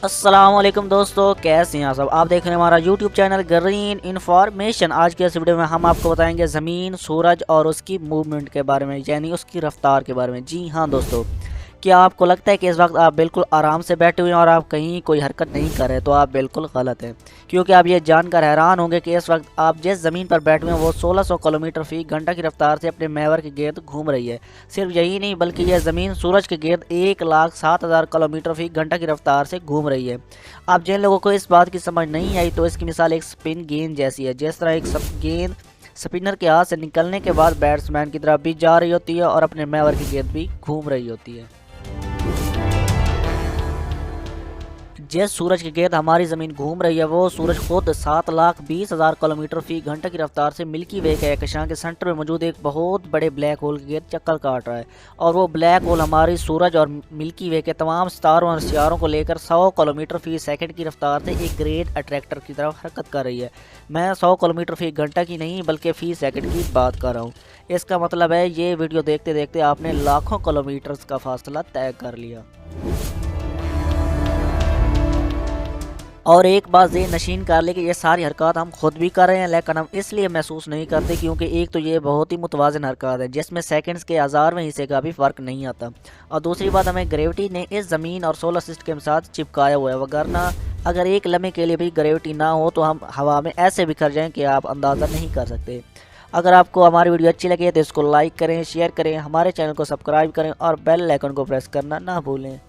अस्सलामुअलैकुम दोस्तों, कैसे हैं आप सब। आप देख रहे हैं हमारा यूट्यूब चैनल ग्रीन इन्फॉर्मेशन। आज के इस वीडियो में हम आपको बताएंगे ज़मीन, सूरज और उसकी मूवमेंट के बारे में, यानी उसकी रफ्तार के बारे में। जी हाँ दोस्तों, क्या आपको लगता है कि इस वक्त आप बिल्कुल आराम से बैठे हुए हैं और आप कहीं कोई हरकत नहीं कर रहे, तो आप बिल्कुल गलत हैं। क्योंकि आप ये जानकर हैरान होंगे कि इस वक्त आप जिस ज़मीन पर बैठे हुए हैं वो 1600 किलोमीटर फी घंटा की रफ्तार से अपने महवर के गिर्द घूम रही है। सिर्फ यही नहीं, बल्कि यह ज़मीन सूरज के गिर्द 1,07,000 किलोमीटर फी घंटा की रफ्तार से घूम रही है। अब जिन लोगों को इस बात की समझ नहीं आई, तो इसकी मिसाल एक स्पिन गेंद जैसी है। जिस तरह एक गेंद स्पिनर के हाथ से निकलने के बाद बैट्समैन की तरफ भी जा रही होती है और अपने महवर की गेंद भी घूम रही होती है। जिस सूरज की गेंद हमारी ज़मीन घूम रही है, वो सूरज खुद 7,20,000 किलोमीटर फी घंटे की रफ्तार से मिल्की वे के कहकशां के सेंटर में मौजूद एक बहुत बड़े ब्लैक होल की गेंद चक्कर काट रहा है। और वो ब्लैक होल हमारी सूरज और मिल्की वे के तमाम सितारों और सियारों को लेकर 100 किलोमीटर फी सेकंड की रफ्तार से एक ग्रेट अट्रैक्टर की तरफ हरकत कर रही है। मैं 100 किलोमीटर फी घंटा की नहीं, बल्कि फी सेकंड की बात कर रहा हूँ। इसका मतलब है ये वीडियो देखते देखते आपने लाखों किलोमीटर्स का फासला तय कर लिया। और एक बात ये नशीन कर ले कि ये सारी हरकत हम खुद भी कर रहे हैं, लेकिन हम इसलिए महसूस नहीं करते क्योंकि एक तो ये बहुत ही मुतवाज़िन हरकत है जिसमें सेकंड्स के हज़ारवें हिस्से का भी फ़र्क नहीं आता। और दूसरी बात, हमें ग्रेविटी ने इस ज़मीन और सोलर सिस्टम के साथ चिपकाया हुआ है, वगरना अगर एक लम्हे के लिए भी ग्रेविटी ना हो तो हम हवा में ऐसे बिखर जाएँ कि आप अंदाज़ा नहीं कर सकते। अगर आपको हमारी वीडियो अच्छी लगे तो इसको लाइक करें, शेयर करें, हमारे चैनल को सब्सक्राइब करें और बेल आइकन को प्रेस करना ना भूलें।